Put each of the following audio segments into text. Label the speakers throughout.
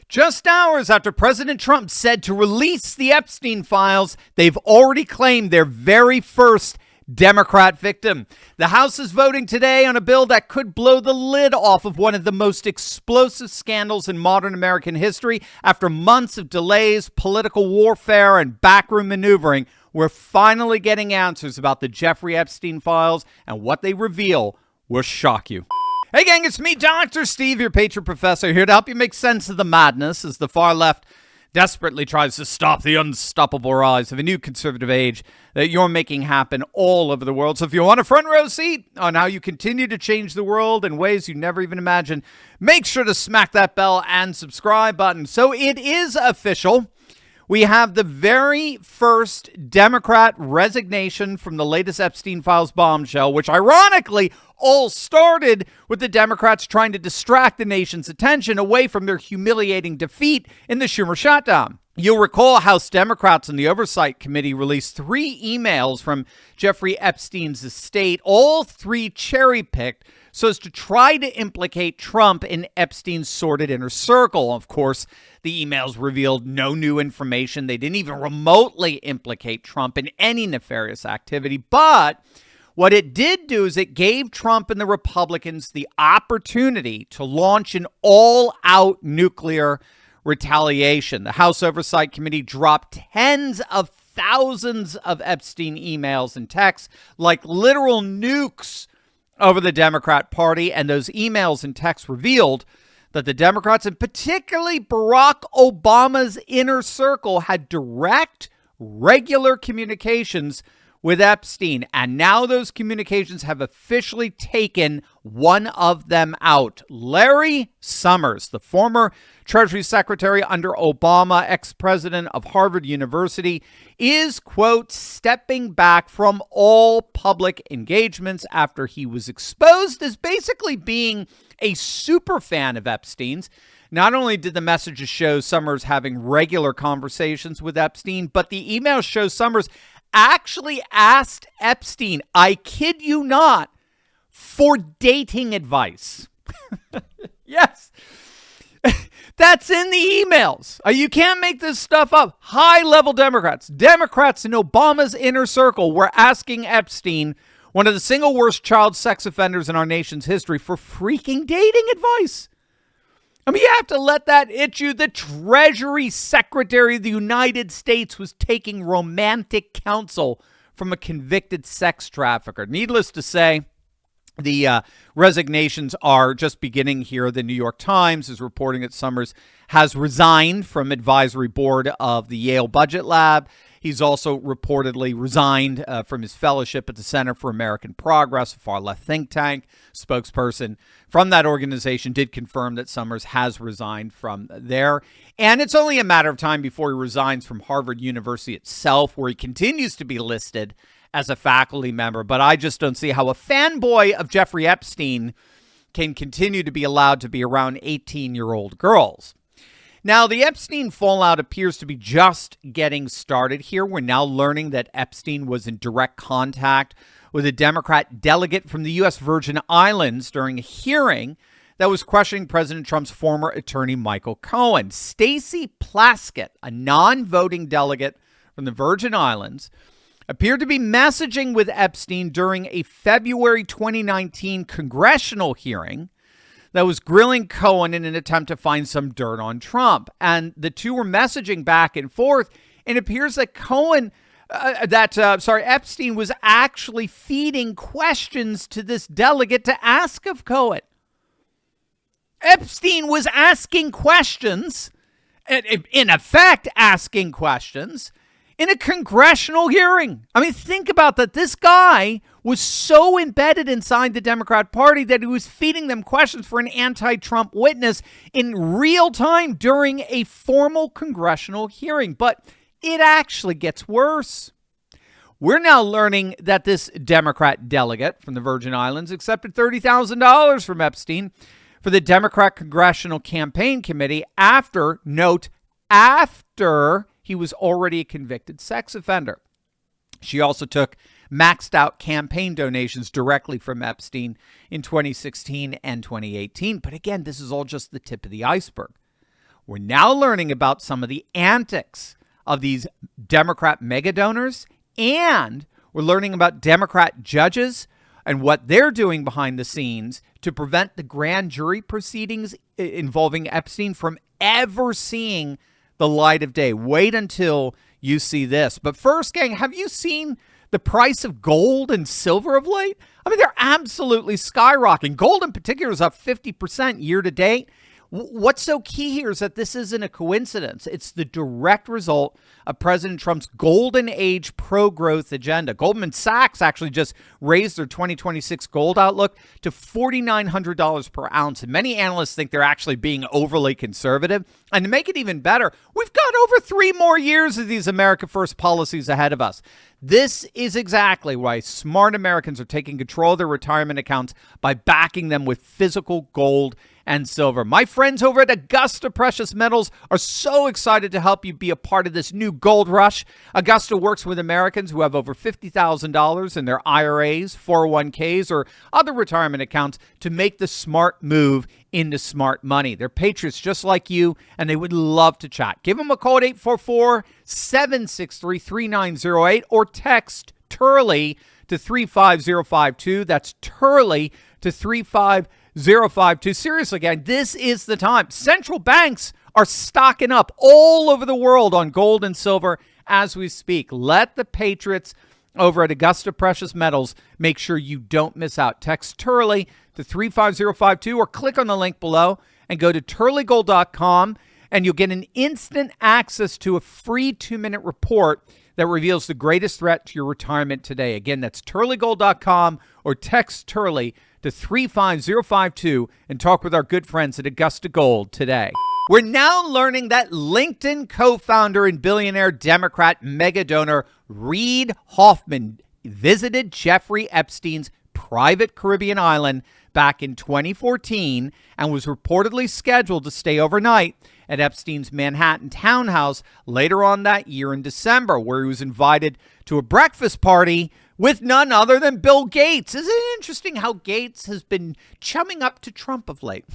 Speaker 1: Just hours after President Trump said to release the Epstein files, they've already claimed their very first Democrat victim. The House is voting today on a bill that could blow the lid off of one of the most explosive scandals in modern American history. After months of delays, political warfare, and backroom maneuvering, we're finally getting answers about the Jeffrey Epstein files, and what they reveal will shock you. Hey gang, it's me, Dr. Steve, your Patriot Professor, here to help you make sense of the madness as the far left desperately tries to stop the unstoppable rise of a new conservative age that you're making happen all over the world. So if you want a front row seat on how you continue to change the world in ways you never even imagined, make sure to smack that bell and subscribe button. So it is official. We have the very first Democrat resignation from the latest Epstein files bombshell, which ironically all started with the Democrats trying to distract the nation's attention away from their humiliating defeat in the Schumer shutdown. You'll recall House Democrats in the Oversight Committee released 3 emails from Jeffrey Epstein's estate, all 3 cherry-picked so as to try to implicate Trump in Epstein's sordid inner circle. Of course, the emails revealed no new information. They didn't even remotely implicate Trump in any nefarious activity. But what it did do is it gave Trump and the Republicans the opportunity to launch an all-out nuclear retaliation. The House Oversight Committee dropped tens of thousands of Epstein emails and texts like literal nukes over the Democrat Party, and those emails and texts revealed that the Democrats, and particularly Barack Obama's inner circle, had direct, regular communications with Epstein. And now those communications have officially taken one of them out. Larry Summers, the former Treasury Secretary under Obama, ex-president of Harvard University, is, quote, stepping back from all public engagements after he was exposed as basically being a super fan of Epstein's. Not only did the messages show Summers having regular conversations with Epstein, but the emails show Summers actually asked Epstein, I kid you not, for dating advice. Yes. That's in the emails. You can't make this stuff up. High-level Democrats in Obama's inner circle were asking Epstein, one of the single worst child sex offenders in our nation's history, for freaking dating advice. I mean, you have to let that itch you. The Treasury Secretary of the United States was taking romantic counsel from a convicted sex trafficker. Needless to say, the resignations are just beginning here. The New York Times is reporting that Summers has resigned from advisory board of the Yale Budget Lab. He's also reportedly resigned from his fellowship at the Center for American Progress, a far-left think tank. Spokesperson from that organization did confirm that Summers has resigned from there. And it's only a matter of time before he resigns from Harvard University itself, where he continues to be listed as a faculty member. But I just don't see how a fanboy of Jeffrey Epstein can continue to be allowed to be around 18-year-old girls. Now, the Epstein fallout appears to be just getting started here. We're now learning that Epstein was in direct contact with a Democrat delegate from the U.S. Virgin Islands during a hearing that was questioning President Trump's former attorney, Michael Cohen. Stacey Plaskett, a non-voting delegate from the Virgin Islands, appeared to be messaging with Epstein during a February 2019 congressional hearing that was grilling Cohen in an attempt to find some dirt on Trump. And the two were messaging back and forth. And it appears that Epstein was actually feeding questions to this delegate to ask of Cohen. Epstein was asking questions, in effect asking questions, in a congressional hearing. I mean, think about that. This guy was so embedded inside the Democrat Party that he was feeding them questions for an anti-Trump witness in real time during a formal congressional hearing. But it actually gets worse. We're now learning that this Democrat delegate from the Virgin Islands accepted $30,000 from Epstein for the Democrat Congressional Campaign Committee after he was already a convicted sex offender. She also took maxed out campaign donations directly from Epstein in 2016 and 2018. But again, this is all just the tip of the iceberg. We're now learning about some of the antics of these Democrat mega donors, and we're learning about Democrat judges and what they're doing behind the scenes to prevent the grand jury proceedings involving Epstein from ever seeing the light of day. Wait until you see this. But first, gang, have you seen the price of gold and silver of late? I mean, they're absolutely skyrocketing. Gold in particular is up 50% year to date. What's so key here is that this isn't a coincidence. It's the direct result of President Trump's golden age pro-growth agenda. Goldman Sachs actually just raised their 2026 gold outlook to $4,900 per ounce. And many analysts think they're actually being overly conservative. And to make it even better, we've got over 3 more years of these America First policies ahead of us. This is exactly why smart Americans are taking control of their retirement accounts by backing them with physical gold and silver. My friends over at Augusta Precious Metals are so excited to help you be a part of this new gold rush. Augusta works with Americans who have over $50,000 in their IRAs, 401ks, or other retirement accounts to make the smart move into smart money. They're patriots just like you, and they would love to chat. Give them a call at 844-763-3908 or text Turley to 35052. That's Turley to 35052. Seriously, gang, this is the time. Central banks are stocking up all over the world on gold and silver as we speak. Let the patriots over at Augusta Precious Metals make sure you don't miss out. Text Turley to 35052 or click on the link below and go to turleygold.com, and you'll get an instant access to a free 2-minute report that reveals the greatest threat to your retirement today. Again, that's turleygold.com or text Turley to 35052 and talk with our good friends at Augusta Gold today. We're now learning that LinkedIn co-founder and billionaire Democrat mega donor Reid Hoffman visited Jeffrey Epstein's private Caribbean island back in 2014 and was reportedly scheduled to stay overnight at Epstein's Manhattan townhouse later on that year in December, where he was invited to a breakfast party with none other than Bill Gates. Isn't it interesting how Gates has been chumming up to Trump of late?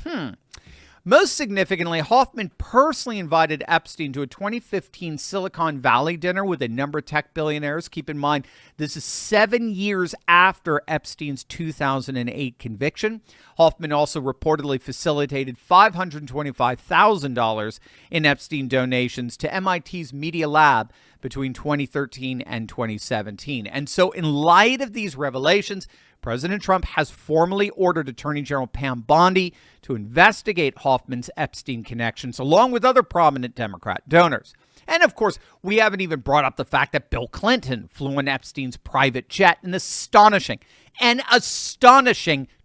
Speaker 1: Most significantly, Hoffman personally invited Epstein to a 2015 Silicon Valley dinner with a number of tech billionaires. Keep in mind, this is 7 years after Epstein's 2008 conviction. Hoffman also reportedly facilitated $525,000 in Epstein donations to MIT's Media Lab between 2013 and 2017. And so in light of these revelations, President Trump has formally ordered Attorney General Pam Bondi to investigate Hoffman's Epstein connections, along with other prominent Democrat donors. And of course, we haven't even brought up the fact that Bill Clinton flew on Epstein's private jet an astonishing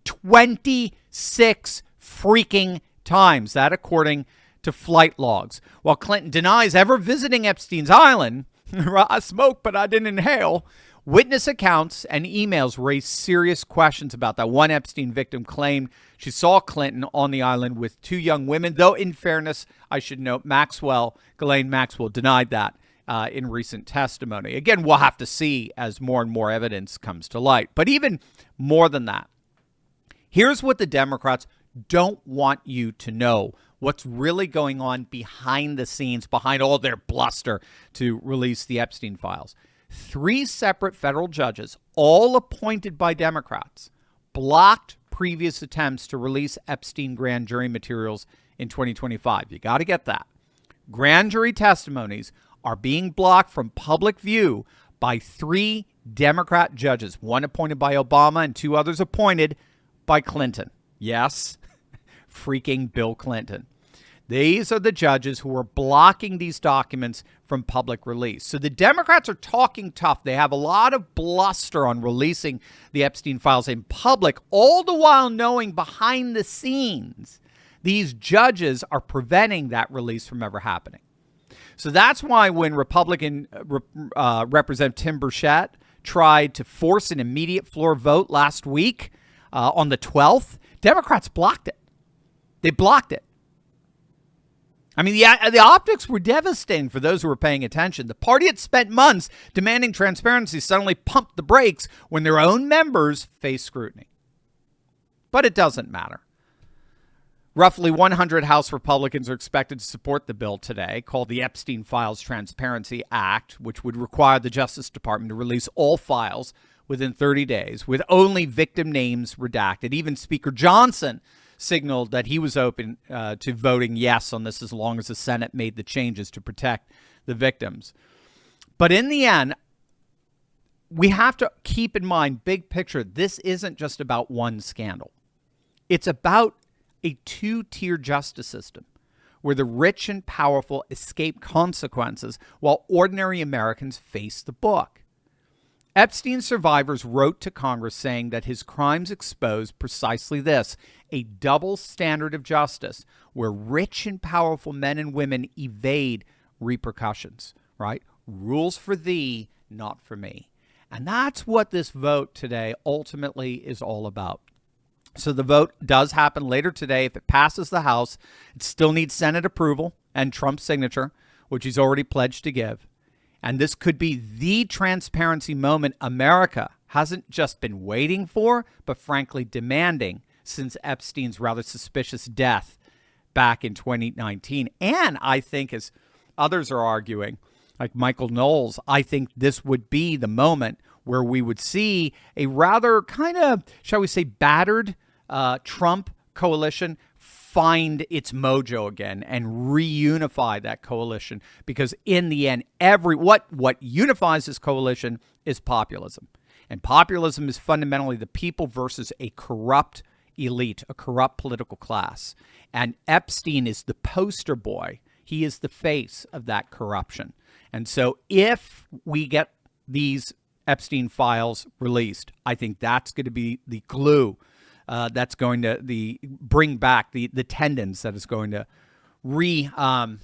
Speaker 1: 26 freaking times. That according to flight logs. While Clinton denies ever visiting Epstein's island, I smoked, but I didn't inhale. Witness accounts and emails raised serious questions about that. One Epstein victim claimed she saw Clinton on the island with 2 young women, though in fairness, I should note, Ghislaine Maxwell denied that in recent testimony. Again, we'll have to see as more and more evidence comes to light. But even more than that, here's what the Democrats don't want you to know. What's really going on behind the scenes, behind all their bluster to release the Epstein files. 3 separate federal judges, all appointed by Democrats, blocked previous attempts to release Epstein grand jury materials in 2025. You got to get that. Grand jury testimonies are being blocked from public view by 3 Democrat judges, one appointed by Obama and 2 others appointed by Clinton. Yes, freaking Bill Clinton. These are the judges who are blocking these documents from public release. So the Democrats are talking tough. They have a lot of bluster on releasing the Epstein files in public, all the while knowing behind the scenes these judges are preventing that release from ever happening. So that's why when Republican Representative Tim Burchett tried to force an immediate floor vote last week on the 12th, Democrats blocked it. They blocked it. I mean, the optics were devastating for those who were paying attention. The party had spent months demanding transparency suddenly pumped the brakes when their own members faced scrutiny. But it doesn't matter. Roughly 100 House Republicans are expected to support the bill today, called the Epstein Files Transparency Act, which would require the Justice Department to release all files within 30 days, with only victim names redacted. Even Speaker Johnson signaled that he was open to voting yes on this as long as the Senate made the changes to protect the victims. But in the end, we have to keep in mind, big picture, this isn't just about one scandal. It's about a two-tier justice system where the rich and powerful escape consequences while ordinary Americans face the book. Epstein survivors wrote to Congress saying that his crimes exposed precisely this, a double standard of justice where rich and powerful men and women evade repercussions, right? Rules for thee, not for me. And that's what this vote today ultimately is all about. So the vote does happen later today. If it passes the House, it still needs Senate approval and Trump's signature, which he's already pledged to give. And this could be the transparency moment America hasn't just been waiting for, but frankly demanding since Epstein's rather suspicious death back in 2019. And I think, as others are arguing, like Michael Knowles, I think this would be the moment where we would see a rather kind of, shall we say, battered Trump coalition find its mojo again and reunify that coalition. Because in the end, what unifies this coalition is populism. And populism is fundamentally the people versus a corrupt elite, a corrupt political class. And Epstein is the poster boy. He is the face of that corruption. And so if we get these Epstein files released, I think that's going to be the glue that's going to bring back the tendons that is going to realign,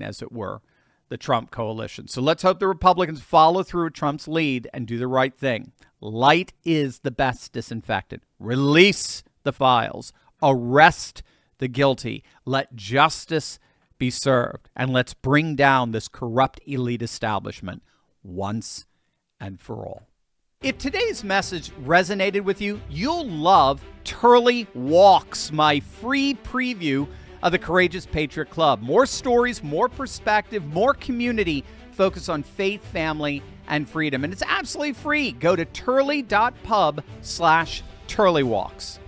Speaker 1: as it were, the Trump coalition. So let's hope the Republicans follow through with Trump's lead and do the right thing. Light is the best disinfectant. Release the files. Arrest the guilty. Let justice be served. And let's bring down this corrupt elite establishment once and for all. If today's message resonated with you, you'll love Turley Walks, my free preview of the Courageous Patriot Club. More stories, more perspective, more community focused on faith, family, and freedom. And it's absolutely free. Go to turley.pub/turleywalks.